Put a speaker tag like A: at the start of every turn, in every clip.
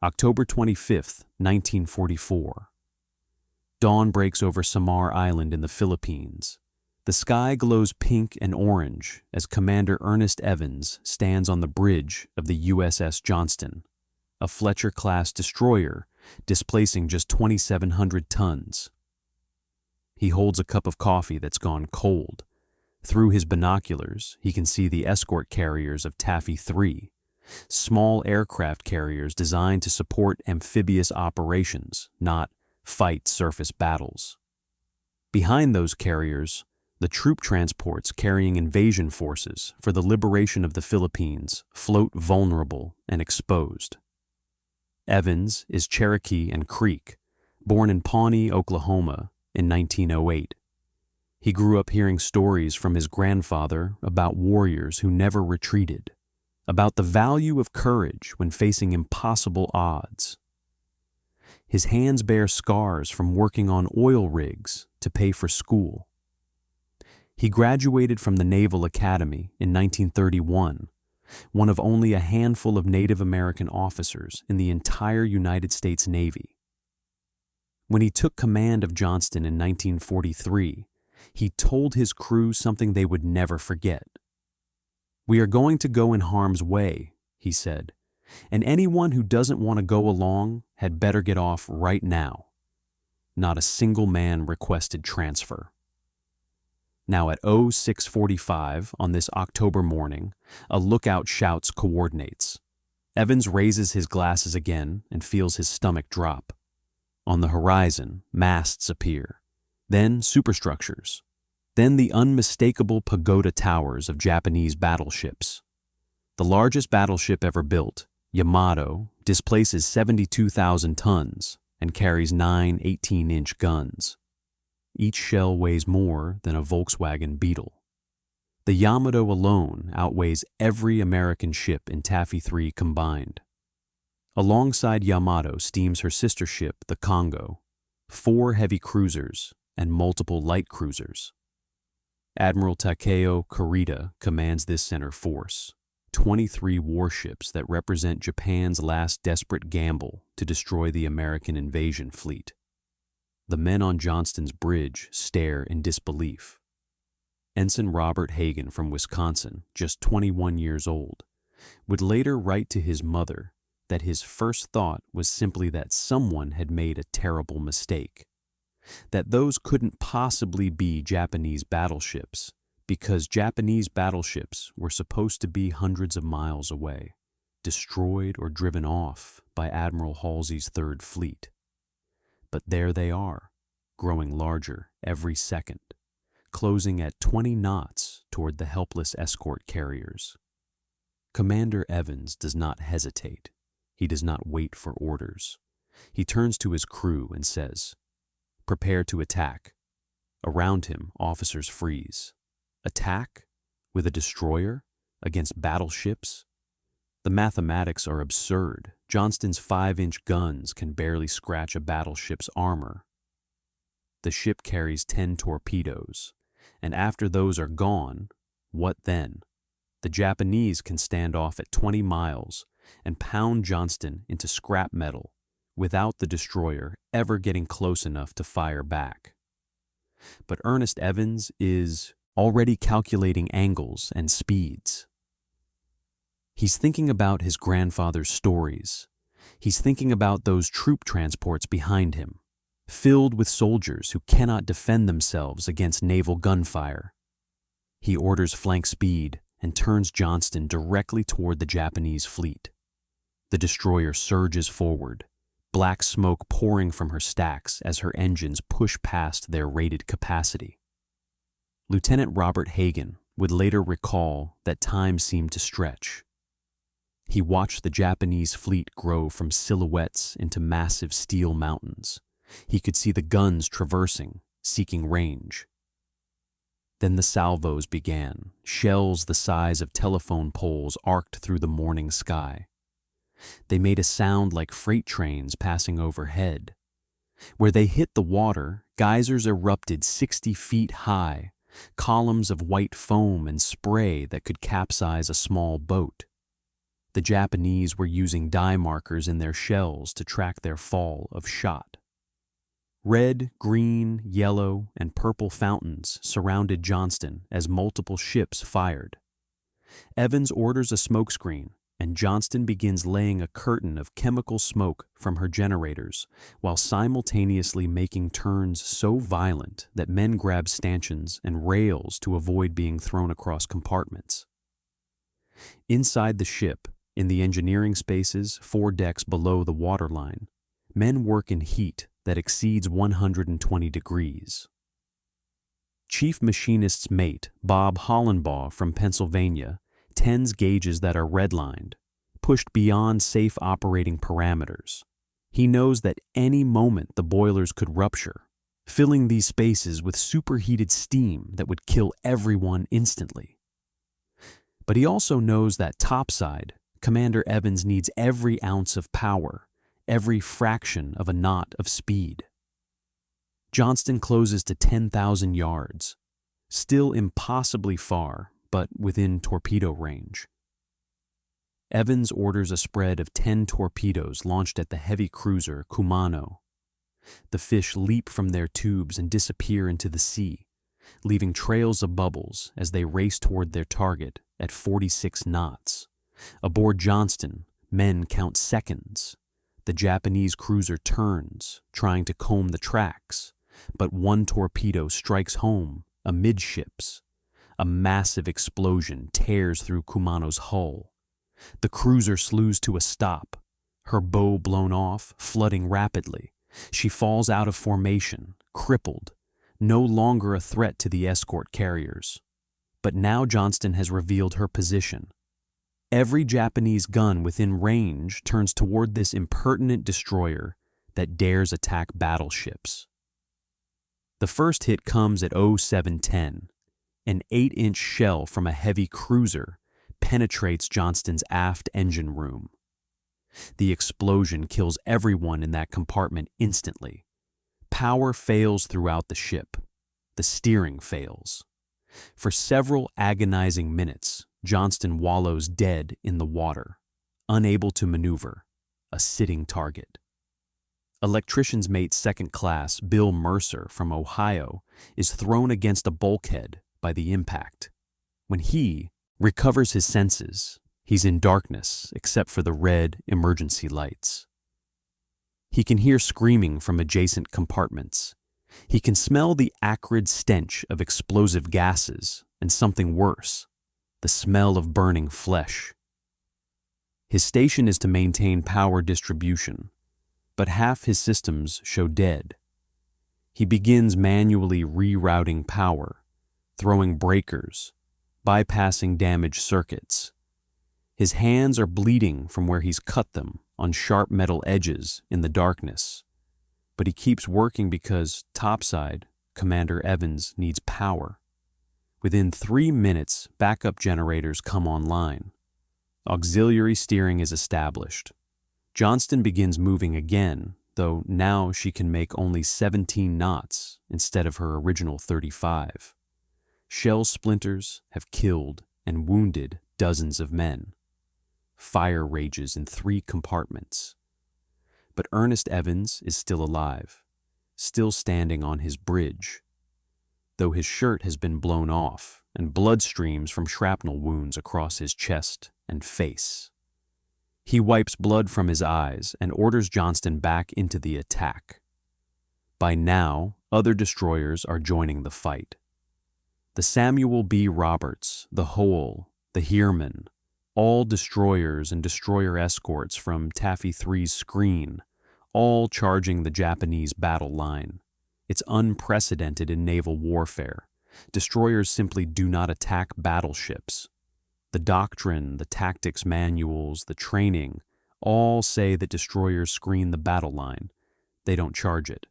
A: October 25th, 1944. Dawn breaks over Samar Island in the Philippines. The sky glows pink and orange as Commander Ernest Evans stands on the bridge of the USS Johnston, a Fletcher-class destroyer displacing just 2,700 tons. He holds a cup of coffee that's gone cold. Through his binoculars, he can see the escort carriers of Taffy 3, small aircraft carriers designed to support amphibious operations, not fight surface battles. Behind those carriers, the troop transports carrying invasion forces for the liberation of the Philippines float vulnerable and exposed. Evans is Cherokee and Creek, born in Pawnee, Oklahoma in 1908. He grew up hearing stories from his grandfather about warriors who never retreated, about the value of courage when facing impossible odds. His hands bear scars from working on oil rigs to pay for school. He graduated from the Naval Academy in 1931, one of only a handful of Native American officers in the entire United States Navy. When he took command of Johnston in 1943, he told his crew something they would never forget. "We are going to go in harm's way," he said, "and anyone who doesn't want to go along had better get off right now." Not a single man requested transfer. Now at 06:45 on this October morning, a lookout shouts coordinates. Evans raises his glasses again and feels his stomach drop. On the horizon, masts appear, then superstructures, then the unmistakable pagoda towers of Japanese battleships. The largest battleship ever built, Yamato, displaces 72,000 tons and carries 9 18-inch guns. Each shell weighs more than a Volkswagen Beetle. The Yamato alone outweighs every American ship in Taffy 3 combined. Alongside Yamato steams her sister ship, the Congo, 4 heavy cruisers and multiple light cruisers. Admiral Takeo Kurita commands this center force, 23 warships that represent Japan's last desperate gamble to destroy the American invasion fleet. The men on Johnston's bridge stare in disbelief. Ensign Robert Hagan from Wisconsin, just 21 years old, would later write to his mother that his first thought was simply that someone had made a terrible mistake, that those couldn't possibly be Japanese battleships because Japanese battleships were supposed to be hundreds of miles away, destroyed or driven off by Admiral Halsey's Third Fleet. But there they are, growing larger every second, closing at 20 knots toward the helpless escort carriers. Commander Evans does not hesitate. He does not wait for orders. He turns to his crew and says, "Prepare to attack." Around him, officers freeze. Attack? With a destroyer? Against battleships? The mathematics are absurd. Johnston's 5-inch guns can barely scratch a battleship's armor. The ship carries 10 torpedoes, and after those are gone, what then? The Japanese can stand off at 20 miles and pound Johnston into scrap metal without the destroyer ever getting close enough to fire back. But Ernest Evans is already calculating angles and speeds. He's thinking about his grandfather's stories. He's thinking about those troop transports behind him, filled with soldiers who cannot defend themselves against naval gunfire. He orders flank speed and turns Johnston directly toward the Japanese fleet. The destroyer surges forward, black smoke pouring from her stacks as her engines push past their rated capacity. Lieutenant Robert Hagan would later recall that time seemed to stretch. He watched the Japanese fleet grow from silhouettes into massive steel mountains. He could see the guns traversing, seeking range. Then the salvos began, shells the size of telephone poles arced through the morning sky. They made a sound like freight trains passing overhead. Where they hit the water, geysers erupted 60 feet high, columns of white foam and spray that could capsize a small boat. The Japanese were using dye markers in their shells to track their fall of shot. Red, green, yellow, and purple fountains surrounded Johnston as multiple ships fired. Evans orders a smokescreen, and Johnston begins laying a curtain of chemical smoke from her generators, while simultaneously making turns so violent that men grab stanchions and rails to avoid being thrown across compartments. Inside the ship, in the engineering spaces 4 decks below the waterline, men work in heat that exceeds 120 degrees. Chief Machinist's mate, Bob Hollenbaugh from Pennsylvania, tends gauges that are redlined, pushed beyond safe operating parameters. He knows that any moment the boilers could rupture, filling these spaces with superheated steam that would kill everyone instantly. But he also knows that topside, Commander Evans needs every ounce of power, every fraction of a knot of speed. Johnston closes to 10,000 yards, still impossibly far, but within torpedo range. Evans orders a spread of 10 torpedoes launched at the heavy cruiser Kumano. The fish leap from their tubes and disappear into the sea, leaving trails of bubbles as they race toward their target at 46 knots. Aboard Johnston, men count seconds. The Japanese cruiser turns, trying to comb the tracks, but one torpedo strikes home amidships. A massive explosion tears through Kumano's hull. The cruiser slews to a stop, her bow blown off, flooding rapidly. She falls out of formation, crippled, no longer a threat to the escort carriers. But now Johnston has revealed her position. Every Japanese gun within range turns toward this impertinent destroyer that dares attack battleships. The first hit comes at 0710. An 8-inch shell from a heavy cruiser penetrates Johnston's aft engine room. The explosion kills everyone in that compartment instantly. Power fails throughout the ship. The steering fails. For several agonizing minutes, Johnston wallows dead in the water, unable to maneuver, a sitting target. Electrician's mate second class Bill Mercer from Ohio is thrown against a bulkhead by the impact. When he recovers his senses, he's in darkness except for the red emergency lights. He can hear screaming from adjacent compartments. He can smell the acrid stench of explosive gases and something worse, the smell of burning flesh. His station is to maintain power distribution, but half his systems show dead. He begins manually rerouting power, throwing breakers, bypassing damaged circuits. His hands are bleeding from where he's cut them on sharp metal edges in the darkness, but he keeps working because topside, Commander Evans needs power. Within 3 minutes, backup generators come online. Auxiliary steering is established. Johnston begins moving again, though now she can make only 17 knots instead of her original 35. Shell splinters have killed and wounded dozens of men. Fire rages in 3 compartments. But Ernest Evans is still alive, still standing on his bridge, though his shirt has been blown off and blood streams from shrapnel wounds across his chest and face. He wipes blood from his eyes and orders Johnston back into the attack. By now, other destroyers are joining the fight. The Samuel B. Roberts, the Hole, the Heerman, all destroyers and destroyer escorts from Taffy 3's screen, all charging the Japanese battle line. It's unprecedented in naval warfare. Destroyers simply do not attack battleships. The doctrine, the tactics manuals, the training, all say that destroyers screen the battle line. They don't charge it.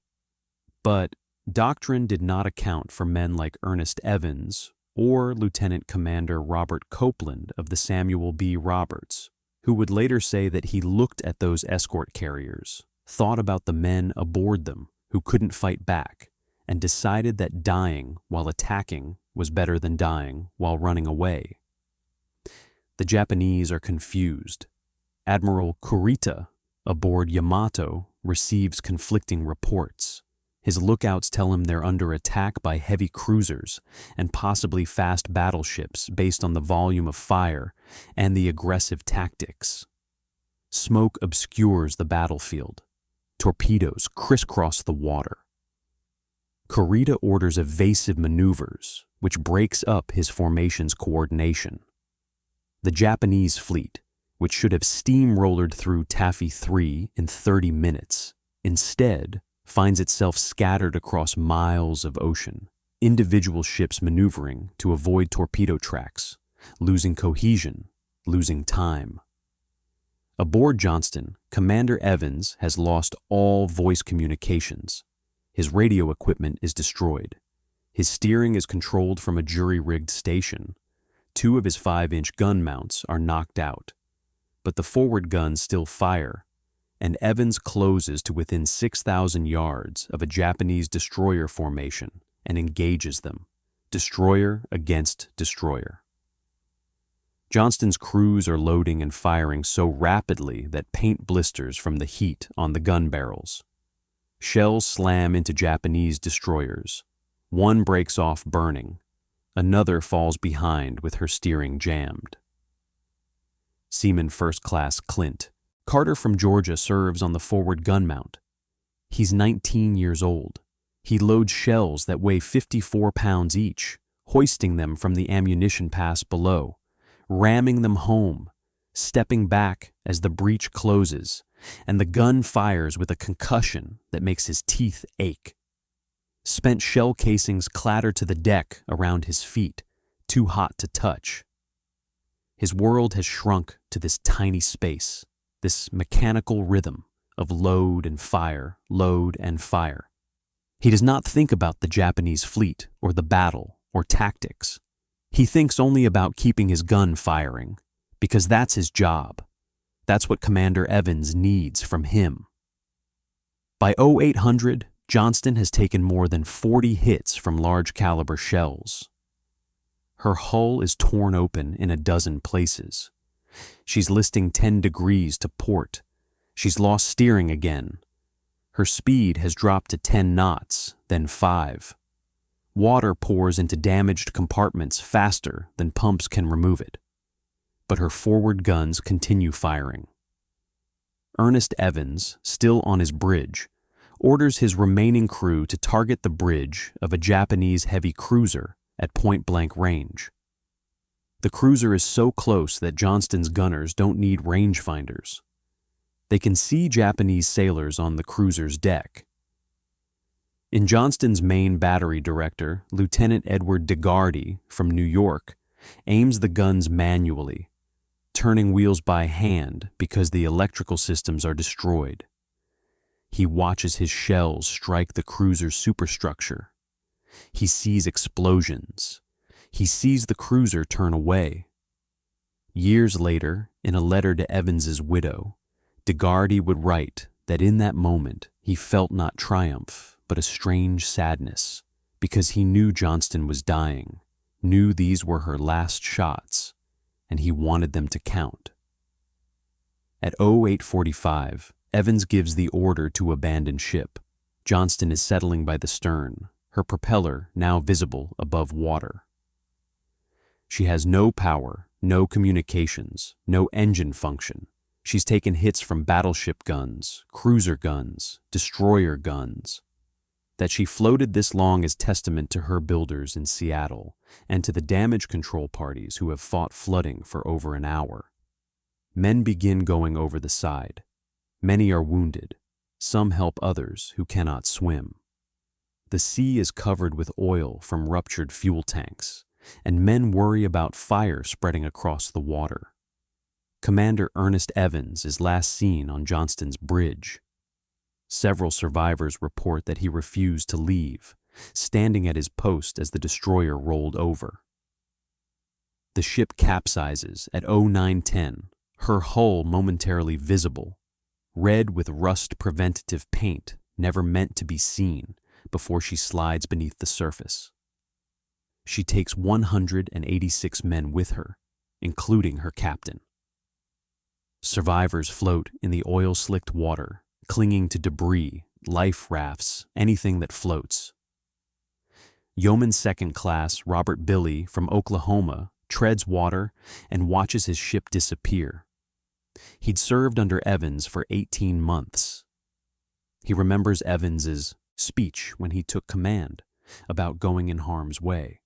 A: But doctrine did not account for men like Ernest Evans or Lieutenant Commander Robert Copeland of the Samuel B. Roberts, who would later say that he looked at those escort carriers, thought about the men aboard them who couldn't fight back, and decided that dying while attacking was better than dying while running away. The Japanese are confused. Admiral Kurita, aboard Yamato, receives conflicting reports. His lookouts tell him they're under attack by heavy cruisers and possibly fast battleships based on the volume of fire and the aggressive tactics. Smoke obscures the battlefield. Torpedoes crisscross the water. Kurita orders evasive maneuvers, which breaks up his formation's coordination. The Japanese fleet, which should have steamrollered through Taffy 3 in 30 minutes, instead finds itself scattered across miles of ocean, individual ships maneuvering to avoid torpedo tracks, losing cohesion, losing time. Aboard Johnston, Commander Evans has lost all voice communications. His radio equipment is destroyed. His steering is controlled from a jury-rigged station. 2 of his 5-inch gun mounts are knocked out, but the forward guns still fire, and Evans closes to within 6,000 yards of a Japanese destroyer formation and engages them, destroyer against destroyer. Johnston's crews are loading and firing so rapidly that paint blisters from the heat on the gun barrels. Shells slam into Japanese destroyers. One breaks off burning. Another falls behind with her steering jammed. Seaman First Class Clint Carter from Georgia serves on the forward gun mount. He's 19 years old. He loads shells that weigh 54 pounds each, hoisting them from the ammunition pass below, ramming them home, stepping back as the breach closes, and the gun fires with a concussion that makes his teeth ache. Spent shell casings clatter to the deck around his feet, too hot to touch. His world has shrunk to this tiny space, this mechanical rhythm of load and fire, load and fire. He does not think about the Japanese fleet or the battle or tactics. He thinks only about keeping his gun firing, because that's his job. That's what Commander Evans needs from him. By 0800, Johnston has taken more than 40 hits from large caliber shells. Her hull is torn open in a dozen places. She's listing 10 degrees to port. She's lost steering again. Her speed has dropped to 10 knots, then 5. Water pours into damaged compartments faster than pumps can remove it. But her forward guns continue firing. Ernest Evans, still on his bridge, orders his remaining crew to target the bridge of a Japanese heavy cruiser at point-blank range. The cruiser is so close that Johnston's gunners don't need rangefinders. They can see Japanese sailors on the cruiser's deck. In Johnston's main battery director, Lieutenant Edward DeGardy from New York aims the guns manually, turning wheels by hand because the electrical systems are destroyed. He watches his shells strike the cruiser's superstructure. He sees explosions. He sees the cruiser turn away. Years later, in a letter to Evans's widow, DeGardy would write that in that moment he felt not triumph, but a strange sadness, because he knew Johnston was dying, knew these were her last shots, and he wanted them to count. At 0845, Evans gives the order to abandon ship. Johnston is settling by the stern, her propeller now visible above water. She has no power, no communications, no engine function. She's taken hits from battleship guns, cruiser guns, destroyer guns. That she floated this long is testament to her builders in Seattle and to the damage control parties who have fought flooding for over an hour. Men begin going over the side. Many are wounded. Some help others who cannot swim. The sea is covered with oil from ruptured fuel tanks, and men worry about fire spreading across the water. Commander Ernest Evans is last seen on Johnston's bridge. Several survivors report that he refused to leave, standing at his post as the destroyer rolled over. The ship capsizes at 0910, her hull momentarily visible, red with rust preventative paint never meant to be seen before she slides beneath the surface. She takes 186 men with her, including her captain. Survivors float in the oil-slicked water, clinging to debris, life rafts, anything that floats. Yeoman Second Class Robert Billy from Oklahoma treads water and watches his ship disappear. He'd served under Evans for 18 months. He remembers Evans's speech when he took command about going in harm's way.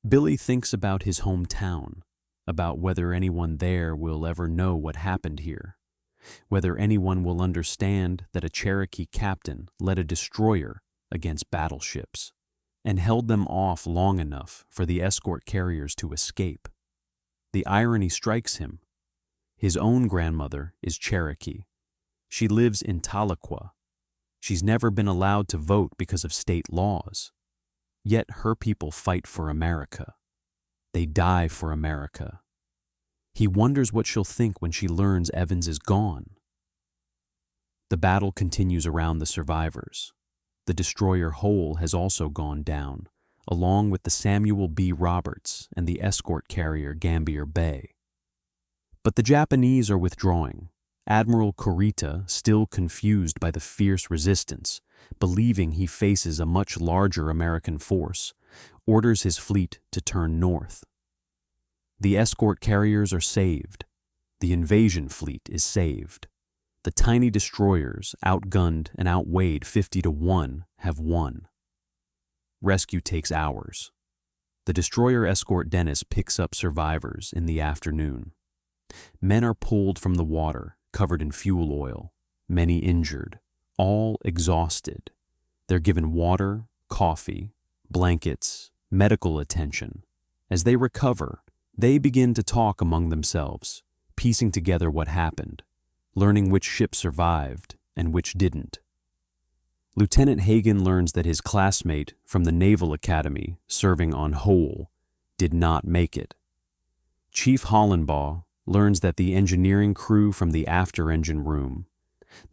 A: Billy thinks about his hometown, about whether anyone there will ever know what happened here, whether anyone will understand that a Cherokee captain led a destroyer against battleships and held them off long enough for the escort carriers to escape. The irony strikes him. His own grandmother is Cherokee. She lives in Tahlequah. She's never been allowed to vote because of state laws. Yet her people fight for America. They die for America. He wonders what she'll think when she learns Evans is gone. The battle continues around the survivors. The destroyer Hole has also gone down, along with the Samuel B. Roberts and the escort carrier Gambier Bay. But the Japanese are withdrawing. Admiral Kurita, still confused by the fierce resistance, believing he faces a much larger American force, orders his fleet to turn north. The escort carriers are saved. The invasion fleet is saved. The tiny destroyers, outgunned and outweighed 50-1, have won. Rescue takes hours. The destroyer escort Dennis picks up survivors in the afternoon. Men are pulled from the water, covered in fuel oil, many injured, all exhausted. They're given water, coffee, blankets, medical attention. As they recover, they begin to talk among themselves, piecing together what happened, learning which ship survived and which didn't. Lieutenant Hagen learns that his classmate from the Naval Academy serving on Hole did not make it. Chief Hollenbaugh learns that the engineering crew from the after-engine room,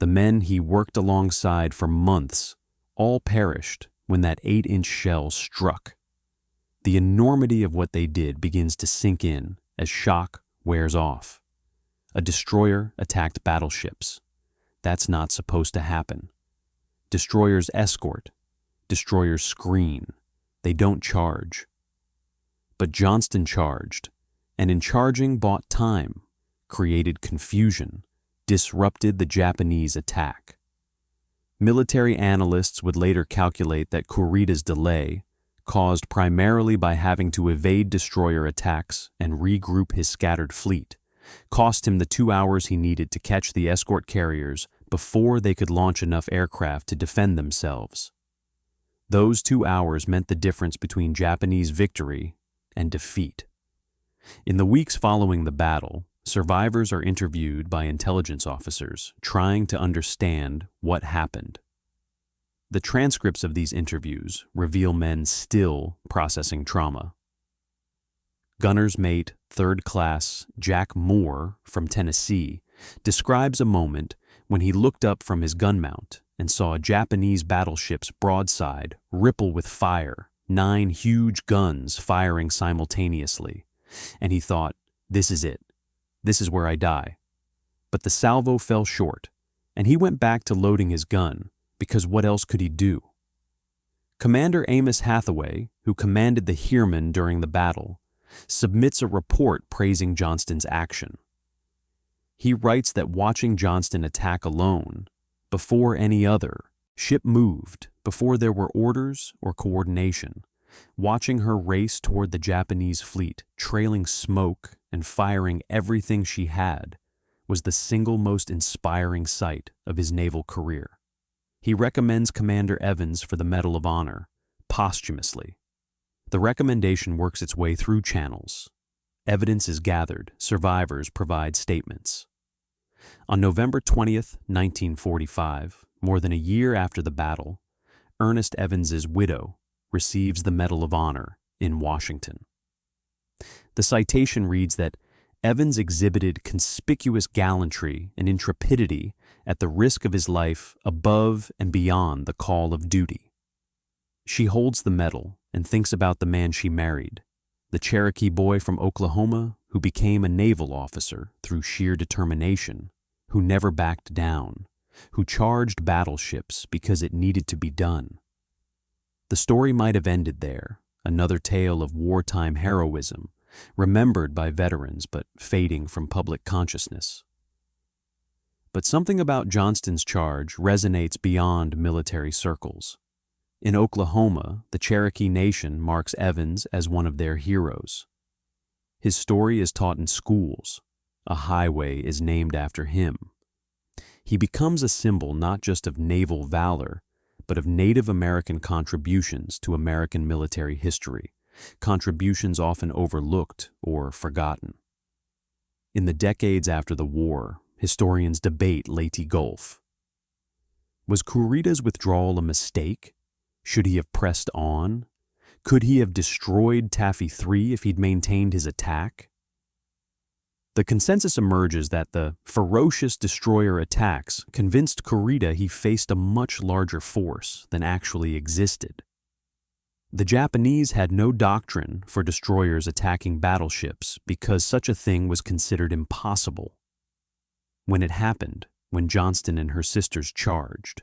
A: the men he worked alongside for months, all perished when that 8-inch shell struck. The enormity of what they did begins to sink in as shock wears off. A destroyer attacked battleships. That's not supposed to happen. Destroyers escort. Destroyers screen. They don't charge. But Johnston charged, and in charging bought time, created confusion, disrupted the Japanese attack. Military analysts would later calculate that Kurita's delay, caused primarily by having to evade destroyer attacks and regroup his scattered fleet, cost him the 2 hours he needed to catch the escort carriers before they could launch enough aircraft to defend themselves. Those 2 hours meant the difference between Japanese victory and defeat. In the weeks following the battle, survivors are interviewed by intelligence officers trying to understand what happened. The transcripts of these interviews reveal men still processing trauma. Gunner's mate, 3rd Class Jack Moore from Tennessee, describes a moment when he looked up from his gun mount and saw a Japanese battleship's broadside ripple with fire, 9 huge guns firing simultaneously, and he thought, "This is it. This is where I die." But the salvo fell short, and he went back to loading his gun, because what else could he do? Commander Amos Hathaway, who commanded the Heermann during the battle, submits a report praising Johnston's action. He writes that watching Johnston attack alone, before any other, ship moved, before there were orders or coordination, watching her race toward the Japanese fleet, trailing smoke and firing everything she had, was the single most inspiring sight of his naval career. He recommends Commander Evans for the Medal of Honor, posthumously. The recommendation works its way through channels. Evidence is gathered, survivors provide statements. On November 20th, 1945, more than a year after the battle, Ernest Evans's widow receives the Medal of Honor in Washington. The citation reads that Evans exhibited conspicuous gallantry and intrepidity at the risk of his life above and beyond the call of duty. She holds the medal and thinks about the man she married, the Cherokee boy from Oklahoma who became a naval officer through sheer determination, who never backed down, who charged battleships because it needed to be done. The story might have ended there, another tale of wartime heroism, remembered by veterans but fading from public consciousness. But something about Johnston's charge resonates beyond military circles. In Oklahoma, the Cherokee Nation marks Evans as one of their heroes. His story is taught in schools. A highway is named after him. He becomes a symbol not just of naval valor, but of Native American contributions to American military history, contributions often overlooked or forgotten. In the decades after the war, historians debate Leyte Gulf. Was Kurita's withdrawal a mistake? Should he have pressed on? Could he have destroyed Taffy 3 if he'd maintained his attack? The consensus emerges that the ferocious destroyer attacks convinced Kurita he faced a much larger force than actually existed. The Japanese had no doctrine for destroyers attacking battleships because such a thing was considered impossible. When it happened, when Johnston and her sisters charged,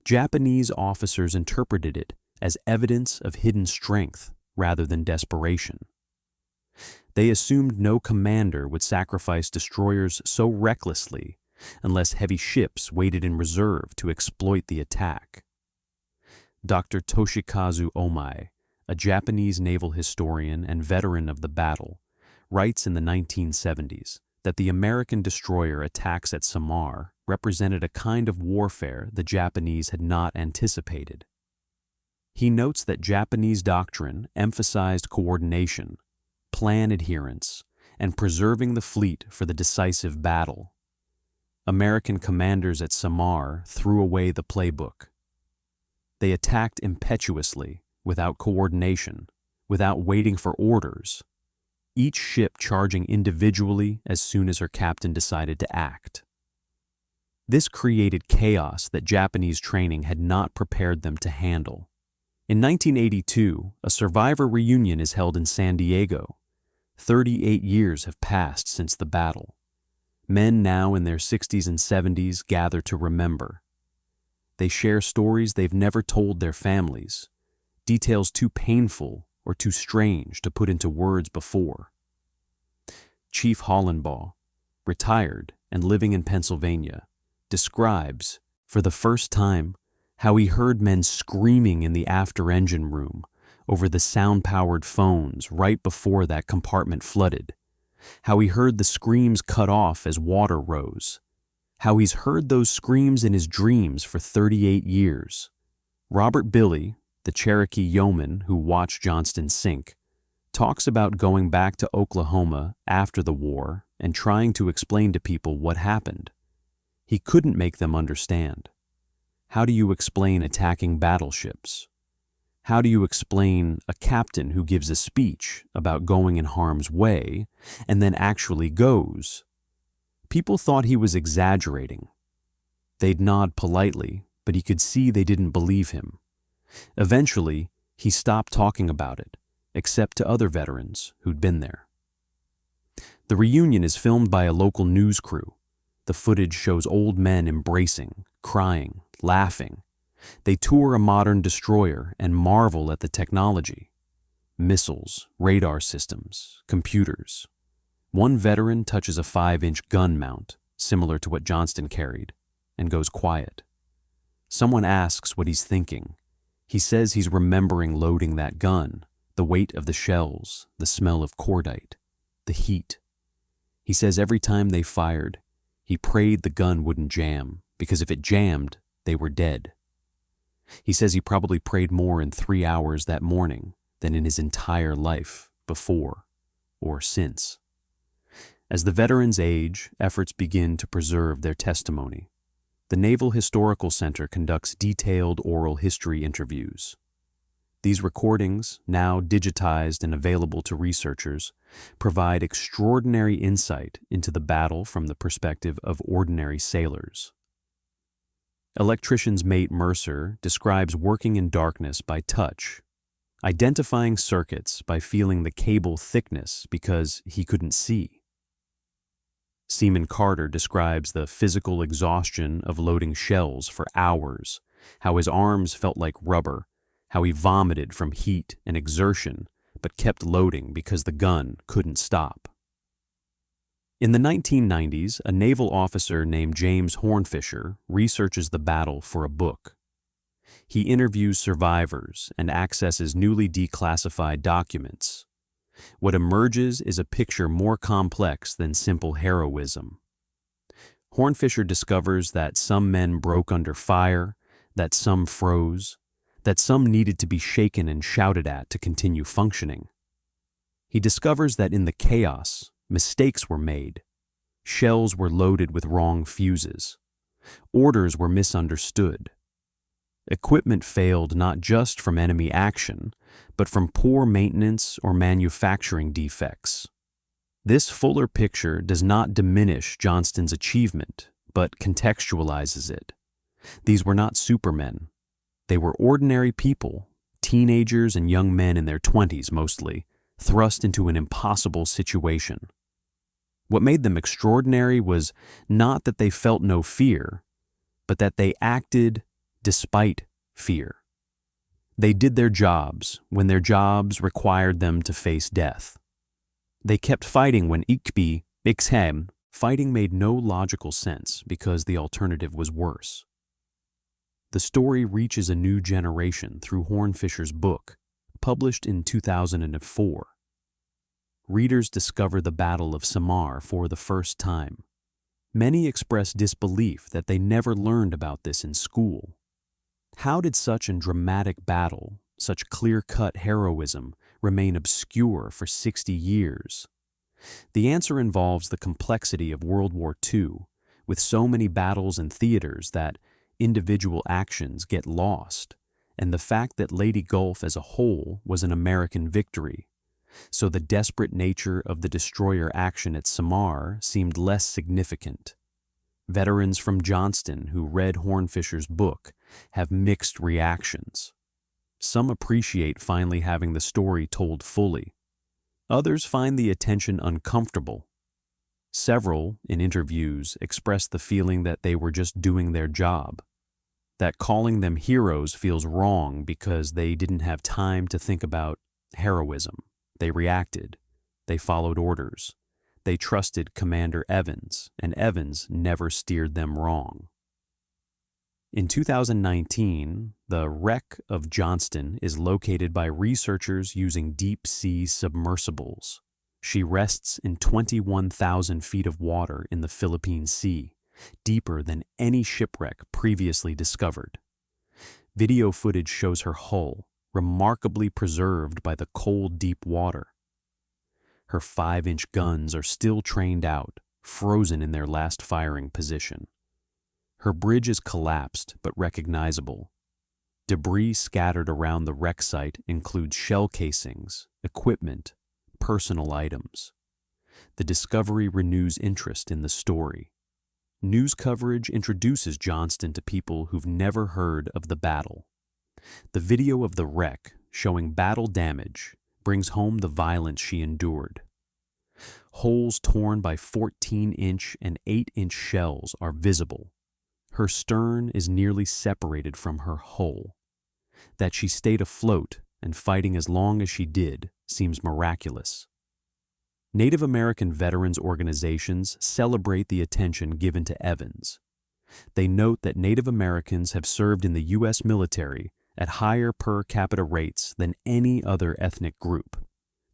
A: Japanese officers interpreted it as evidence of hidden strength rather than desperation. They assumed no commander would sacrifice destroyers so recklessly unless heavy ships waited in reserve to exploit the attack. Dr. Toshikazu Omai, a Japanese naval historian and veteran of the battle, writes in the 1970s that the American destroyer attacks at Samar represented a kind of warfare the Japanese had not anticipated. He notes that Japanese doctrine emphasized coordination, plan adherence, and preserving the fleet for the decisive battle. American commanders at Samar threw away the playbook. They attacked impetuously, without coordination, without waiting for orders, each ship charging individually as soon as her captain decided to act. This created chaos that Japanese training had not prepared them to handle. In 1982, a survivor reunion is held in San Diego. 38 years have passed since the battle. Men now in their 60s and 70s gather to remember. They share stories they've never told their families, details too painful or too strange to put into words before. Chief Hollenbaugh, retired and living in Pennsylvania, describes, for the first time, how he heard men screaming in the after-engine room over the sound-powered phones right before that compartment flooded, how he heard the screams cut off as water rose, how he's heard those screams in his dreams for 38 years. Robert Billy, the Cherokee yeoman who watched Johnston sink, talks about going back to Oklahoma after the war and trying to explain to people what happened. He couldn't make them understand. How do you explain attacking battleships? How do you explain a captain who gives a speech about going in harm's way and then actually goes? People thought he was exaggerating. They'd nod politely, but he could see they didn't believe him. Eventually, he stopped talking about it, except to other veterans who'd been there. The reunion is filmed by a local news crew. The footage shows old men embracing, crying, laughing. They tour a modern destroyer and marvel at the technology. Missiles, radar systems, computers. One veteran touches a 5-inch gun mount, similar to what Johnston carried, and goes quiet. Someone asks what he's thinking. He says he's remembering loading that gun, the weight of the shells, the smell of cordite, the heat. He says every time they fired, he prayed the gun wouldn't jam, because if it jammed, they were dead. He says he probably prayed more in 3 hours that morning than in his entire life before or since. As the veterans age, efforts begin to preserve their testimony. The Naval Historical Center conducts detailed oral history interviews. These recordings, now digitized and available to researchers, provide extraordinary insight into the battle from the perspective of ordinary sailors. Electrician's mate Mercer describes working in darkness by touch, identifying circuits by feeling the cable thickness because he couldn't see. Seaman Carter describes the physical exhaustion of loading shells for hours, how his arms felt like rubber, how he vomited from heat and exertion, but kept loading because the gun couldn't stop. In the 1990s, a naval officer named James Hornfisher researches the battle for a book. He interviews survivors and accesses newly declassified documents. What emerges is a picture more complex than simple heroism. Hornfisher discovers that some men broke under fire, that some froze, that some needed to be shaken and shouted at to continue functioning. He discovers that in the chaos, mistakes were made. Shells were loaded with wrong fuses. Orders were misunderstood. Equipment failed not just from enemy action, but from poor maintenance or manufacturing defects. This fuller picture does not diminish Johnston's achievement, but contextualizes it. These were not supermen. They were ordinary people, teenagers and young men in their 20s mostly, thrust into an impossible situation. What made them extraordinary was not that they felt no fear, but that they acted despite fear. They did their jobs when their jobs required them to face death. They kept fighting when fighting made no logical sense because the alternative was worse. The story reaches a new generation through Hornfisher's book, published in 2004. Readers discover the Battle of Samar for the first time. Many express disbelief that they never learned about this in school. How did such a dramatic battle, such clear-cut heroism, remain obscure for 60 years? The answer involves the complexity of World War II, with so many battles and theaters that individual actions get lost, and the fact that Leyte Gulf as a whole was an American victory. So the desperate nature of the destroyer action at Samar seemed less significant. Veterans from Johnston who read Hornfisher's book have mixed reactions. Some appreciate finally having the story told fully. Others find the attention uncomfortable. Several, in interviews, expressed the feeling that they were just doing their job, that calling them heroes feels wrong because they didn't have time to think about heroism. They reacted. They followed orders. They trusted Commander Evans, and Evans never steered them wrong. In 2019, the wreck of Johnston is located by researchers using deep-sea submersibles. She rests in 21,000 feet of water in the Philippine Sea, deeper than any shipwreck previously discovered. Video footage shows her hull, remarkably preserved by the cold, deep water. Her 5-inch guns are still trained out, frozen in their last firing position. Her bridge is collapsed but recognizable. Debris scattered around the wreck site includes shell casings, equipment, personal items. The discovery renews interest in the story. News coverage introduces Johnston to people who've never heard of the battle. The video of the wreck, showing battle damage, brings home the violence she endured. Holes torn by 14-inch and 8-inch shells are visible. Her stern is nearly separated from her hull. That she stayed afloat and fighting as long as she did seems miraculous. Native American veterans organizations celebrate the attention given to Evans. They note that Native Americans have served in the U.S. military at higher per capita rates than any other ethnic group,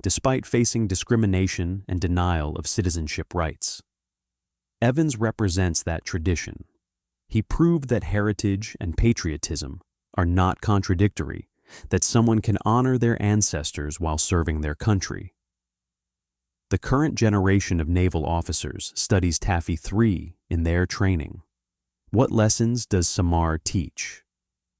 A: despite facing discrimination and denial of citizenship rights. Evans represents that tradition. He proved that heritage and patriotism are not contradictory, that someone can honor their ancestors while serving their country. The current generation of naval officers studies Taffy 3 in their training. What lessons does Samar teach?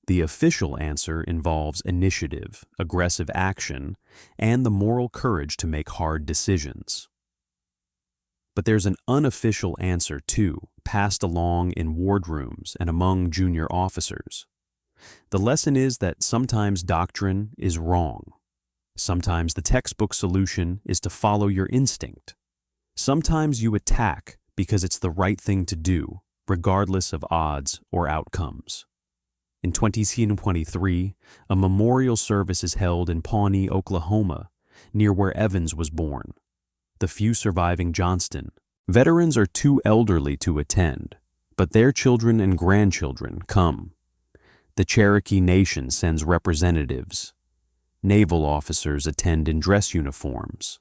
A: The official answer involves initiative, aggressive action, and the moral courage to make hard decisions. But there's an unofficial answer too, passed along in wardrooms and among junior officers. The lesson is that sometimes doctrine is wrong. Sometimes the textbook solution is to follow your instinct. Sometimes you attack because it's the right thing to do, regardless of odds or outcomes. In 2023, a memorial service is held in Pawnee, Oklahoma, near where Evans was born. The few surviving Johnston veterans are too elderly to attend, but their children and grandchildren come. The Cherokee Nation sends representatives. Naval officers attend in dress uniforms.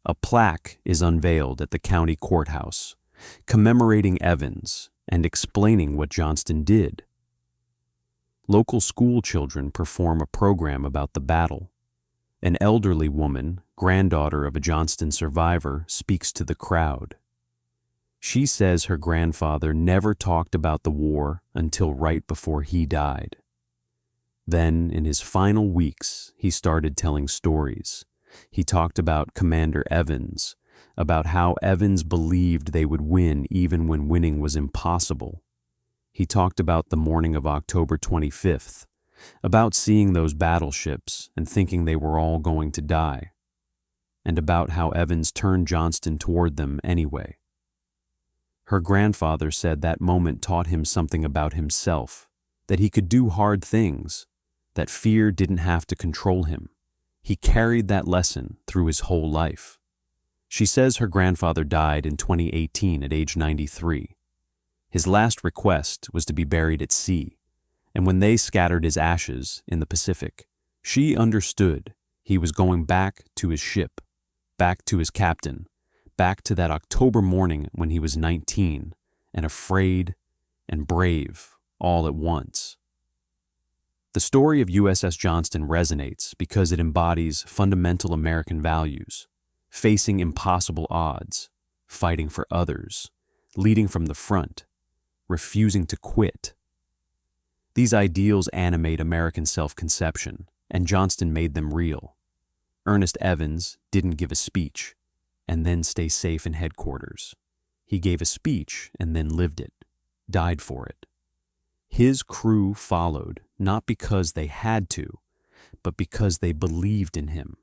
A: A plaque is unveiled at the county courthouse, commemorating Evans and explaining what Johnston did. Local school children perform a program about the battle. An elderly woman, granddaughter of a Johnston survivor, speaks to the crowd. She says her grandfather never talked about the war until right before he died. Then, in his final weeks, he started telling stories. He talked about Commander Evans, about how Evans believed they would win even when winning was impossible. He talked about the morning of October 25th, about seeing those battleships and thinking they were all going to die, and about how Evans turned Johnston toward them anyway. Her grandfather said that moment taught him something about himself, that he could do hard things, that fear didn't have to control him. He carried that lesson through his whole life. She says her grandfather died in 2018 at age 93. His last request was to be buried at sea, and when they scattered his ashes in the Pacific, she understood he was going back to his ship, back to his captain, back to that October morning when he was 19 and afraid and brave all at once. The story of USS Johnston resonates because it embodies fundamental American values: facing impossible odds, fighting for others, leading from the front, refusing to quit. These ideals animate American self-conception, and Johnston made them real. Ernest Evans didn't give a speech and then stay safe in headquarters. He gave a speech and then lived it, died for it. His crew followed not because they had to, but because they believed in him,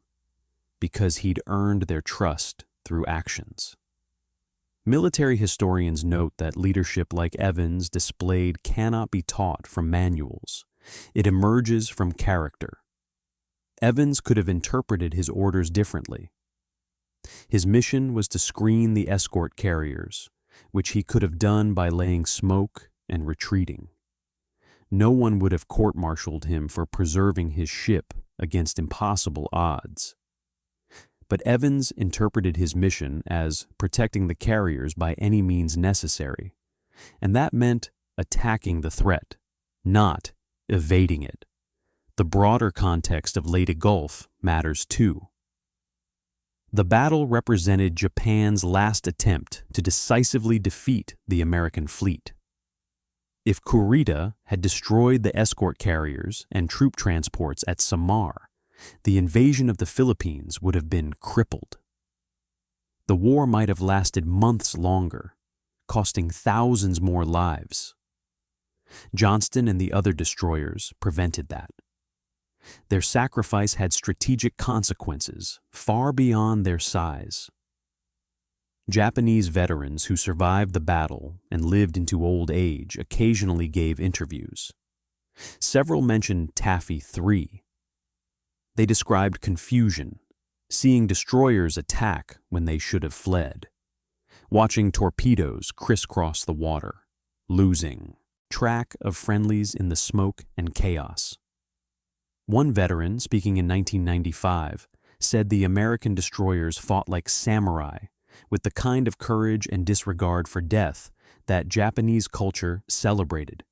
A: because he'd earned their trust through actions. Military historians note that leadership like Evans displayed cannot be taught from manuals. It emerges from character. Evans could have interpreted his orders differently. His mission was to screen the escort carriers, which he could have done by laying smoke and retreating. No one would have court-martialed him for preserving his ship against impossible odds. But Evans interpreted his mission as protecting the carriers by any means necessary, and that meant attacking the threat, not evading it. The broader context of Leyte Gulf matters too. The battle represented Japan's last attempt to decisively defeat the American fleet. If Kurita had destroyed the escort carriers and troop transports at Samar, the invasion of the Philippines would have been crippled. The war might have lasted months longer, costing thousands more lives. Johnston and the other destroyers prevented that. Their sacrifice had strategic consequences far beyond their size. Japanese veterans who survived the battle and lived into old age occasionally gave interviews. Several mentioned Taffy 3. They described confusion, seeing destroyers attack when they should have fled, watching torpedoes crisscross the water, losing track of friendlies in the smoke and chaos. One veteran, speaking in 1995, said the American destroyers fought like samurai, with the kind of courage and disregard for death that Japanese culture celebrated.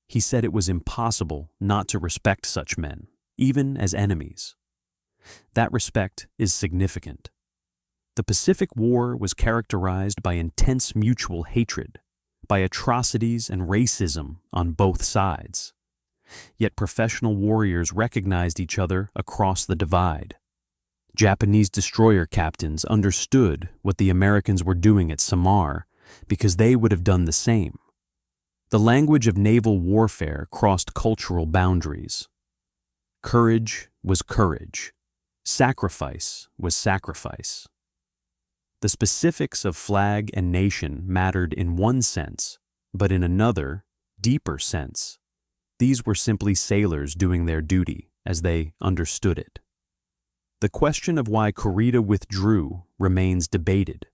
A: He said it was impossible not to respect such men, even as enemies. That respect is significant. The Pacific War was characterized by intense mutual hatred, by atrocities and racism on both sides. Yet professional warriors recognized each other across the divide. Japanese destroyer captains understood what the Americans were doing at Samar because they would have done the same. The language of naval warfare crossed cultural boundaries. Courage was courage. Sacrifice was sacrifice. The specifics of flag and nation mattered in one sense, but in another, deeper sense, these were simply sailors doing their duty as they understood it. The question of why Kurita withdrew remains debated.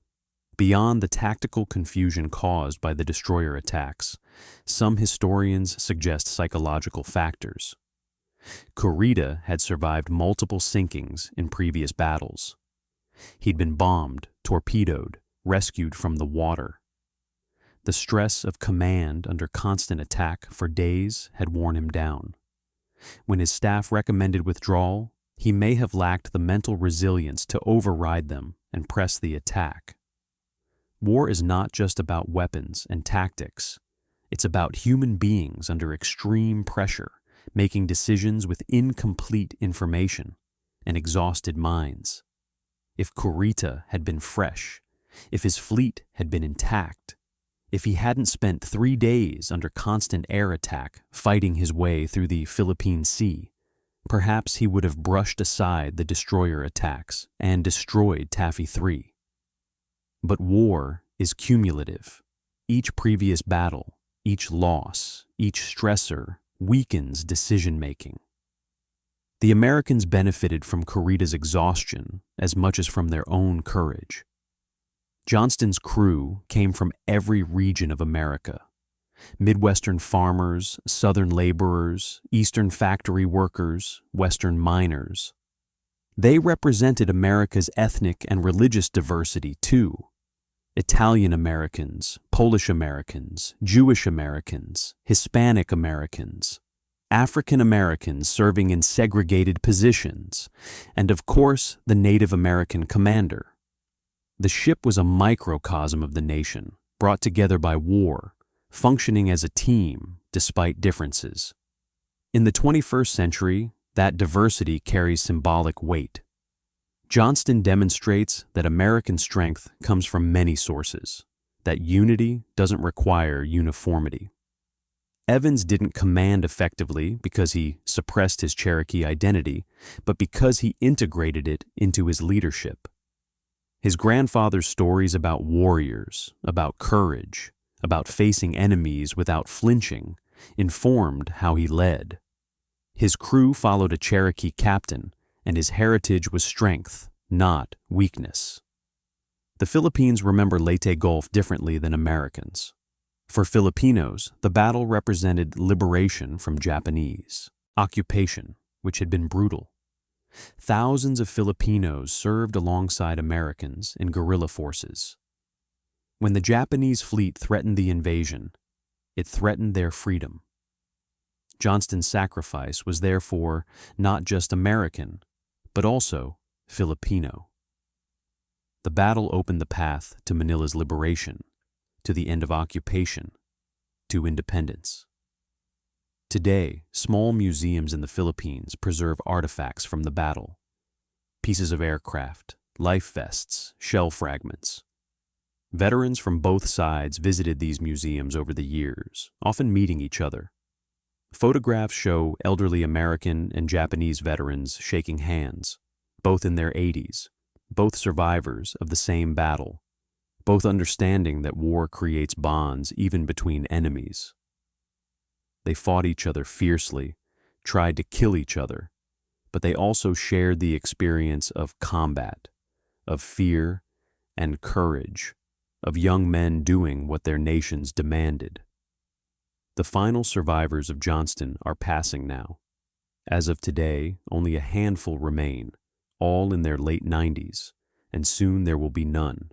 A: Beyond the tactical confusion caused by the destroyer attacks, some historians suggest psychological factors. Kurita had survived multiple sinkings in previous battles. He'd been bombed, torpedoed, rescued from the water. The stress of command under constant attack for days had worn him down. When his staff recommended withdrawal, he may have lacked the mental resilience to override them and press the attack. War is not just about weapons and tactics. It's about human beings under extreme pressure, making decisions with incomplete information and exhausted minds. If Kurita had been fresh, if his fleet had been intact, if he hadn't spent 3 days under constant air attack fighting his way through the Philippine Sea, perhaps he would have brushed aside the destroyer attacks and destroyed Taffy 3. But war is cumulative. Each previous battle, each loss, each stressor weakens decision-making. The Americans benefited from Kurita's exhaustion as much as from their own courage. Johnston's crew came from every region of America. Midwestern farmers, Southern laborers, Eastern factory workers, Western miners. They represented America's ethnic and religious diversity too. Italian Americans, Polish Americans, Jewish Americans, Hispanic Americans, African Americans serving in segregated positions, and of course the Native American commander. The ship was a microcosm of the nation, brought together by war, functioning as a team despite differences. In the 21st century, that diversity carries symbolic weight. Johnston demonstrates that American strength comes from many sources, that unity doesn't require uniformity. Evans didn't command effectively because he suppressed his Cherokee identity, but because he integrated it into his leadership. His grandfather's stories about warriors, about courage, about facing enemies without flinching, informed how he led. His crew followed a Cherokee captain, and his heritage was strength, not weakness. The Philippines remember Leyte Gulf differently than Americans. For Filipinos, the battle represented liberation from Japanese occupation, which had been brutal. Thousands of Filipinos served alongside Americans in guerrilla forces. When the Japanese fleet threatened the invasion, it threatened their freedom. Johnston's sacrifice was therefore not just American, but also Filipino. The battle opened the path to Manila's liberation, to the end of occupation, to independence. Today, small museums in the Philippines preserve artifacts from the battle. Pieces of aircraft, life vests, shell fragments. Veterans from both sides visited these museums over the years, often meeting each other. Photographs show elderly American and Japanese veterans shaking hands, both in their 80s, both survivors of the same battle, both understanding that war creates bonds even between enemies. They fought each other fiercely, tried to kill each other, but they also shared the experience of combat, of fear and courage, of young men doing what their nations demanded. The final survivors of Johnston are passing now. As of today, only a handful remain, all in their late 90s, and soon there will be none.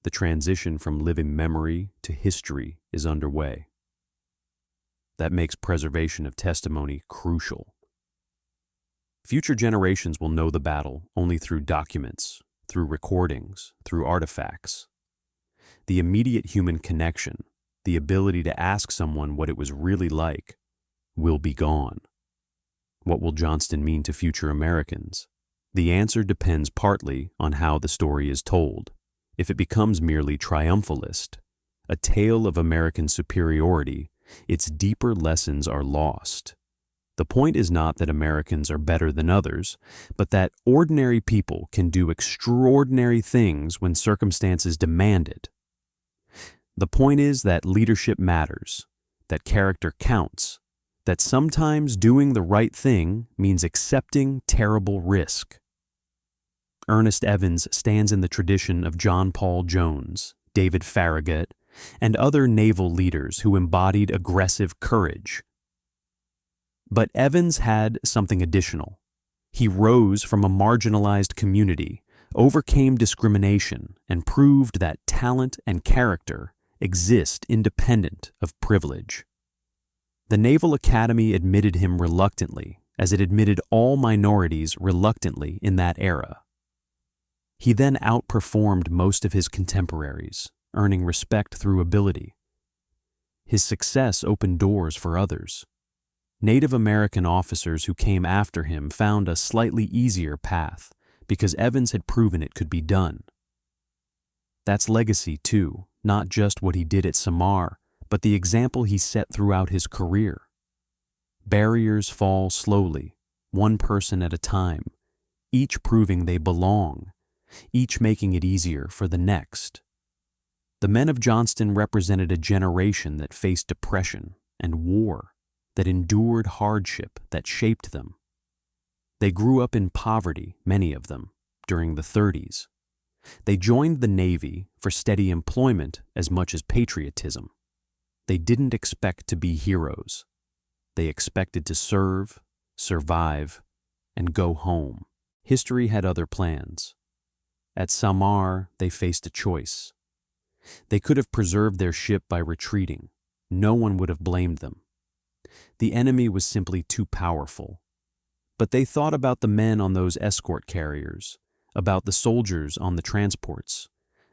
A: The transition from living memory to history is underway. That makes preservation of testimony crucial. Future generations will know the battle only through documents, through recordings, through artifacts. The immediate human connection, the ability to ask someone what it was really like, will be gone. What will Johnston mean to future Americans? The answer depends partly on how the story is told. If it becomes merely triumphalist, a tale of American superiority, its deeper lessons are lost. The point is not that Americans are better than others, but that ordinary people can do extraordinary things when circumstances demand it. The point is that leadership matters, that character counts, that sometimes doing the right thing means accepting terrible risk. Ernest Evans stands in the tradition of John Paul Jones, David Farragut, and other naval leaders who embodied aggressive courage. But Evans had something additional. He rose from a marginalized community, overcame discrimination, and proved that talent and character exist independent of privilege. The Naval Academy admitted him reluctantly, as it admitted all minorities reluctantly in that era. He then outperformed most of his contemporaries, earning respect through ability. His success opened doors for others. Native American officers who came after him found a slightly easier path because Evans had proven it could be done. That's legacy too, not just what he did at Samar, but the example he set throughout his career. Barriers fall slowly, one person at a time, each proving they belong, each making it easier for the next. The men of Johnston represented a generation that faced depression and war, that endured hardship that shaped them. They grew up in poverty, many of them, during the 30s. They joined the Navy for steady employment as much as patriotism. They didn't expect to be heroes. They expected to serve, survive, and go home. History had other plans. At Samar, they faced a choice. They could have preserved their ship by retreating. No one would have blamed them. The enemy was simply too powerful. But they thought about the men on those escort carriers, about the soldiers on the transports,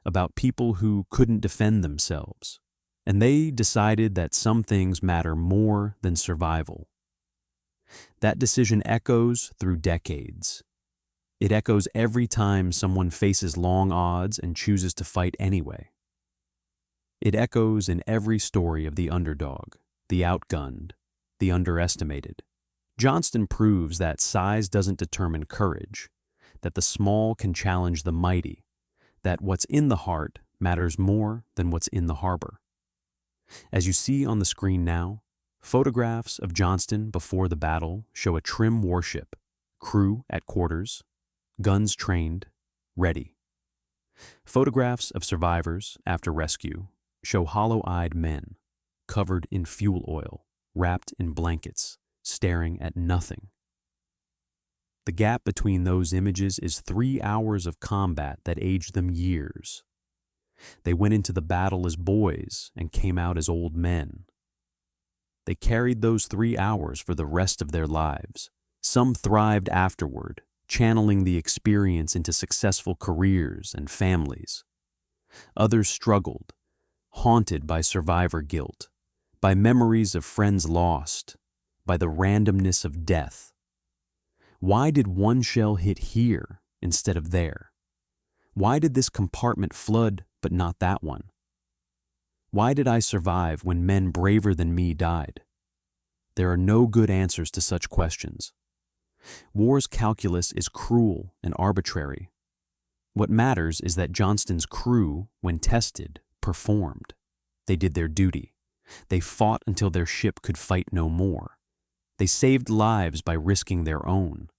A: about people who couldn't defend themselves. And they decided that some things matter more than survival. That decision echoes through decades. It echoes every time someone faces long odds and chooses to fight anyway. It echoes in every story of the underdog, the outgunned, the underestimated. Johnston proves that size doesn't determine courage, that the small can challenge the mighty, that what's in the heart matters more than what's in the harbor. As you see on the screen now, photographs of Johnston before the battle show a trim warship, crew at quarters, guns trained, ready. Photographs of survivors after rescue show hollow-eyed men, covered in fuel oil, wrapped in blankets, staring at nothing. The gap between those images is 3 hours of combat that aged them years. They went into the battle as boys and came out as old men. They carried those 3 hours for the rest of their lives. Some thrived afterward, channeling the experience into successful careers and families. Others struggled, haunted by survivor guilt, by memories of friends lost, by the randomness of death. Why did one shell hit here instead of there? Why did this compartment flood but not that one? Why did I survive when men braver than me died? There are no good answers to such questions. War's calculus is cruel and arbitrary. What matters is that Johnston's crew, when tested, performed. They did their duty. They fought until their ship could fight no more. They saved lives by risking their own.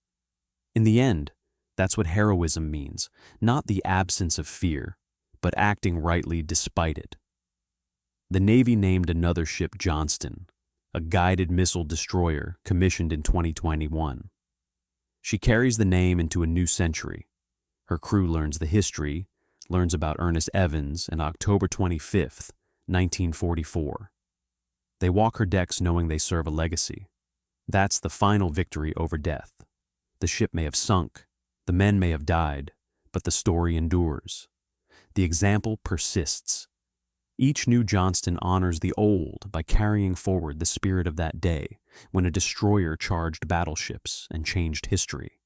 A: In the end, that's what heroism means, not the absence of fear, but acting rightly despite it. The Navy named another ship Johnston, a guided missile destroyer commissioned in 2021. She carries the name into a new century. Her crew learns the history, learns about Ernest Evans and October 25th, 1944. They walk her decks knowing they serve a legacy. That's the final victory over death. The ship may have sunk, the men may have died, but the story endures. The example persists. Each new Johnston honors the old by carrying forward the spirit of that day when a destroyer charged battleships and changed history.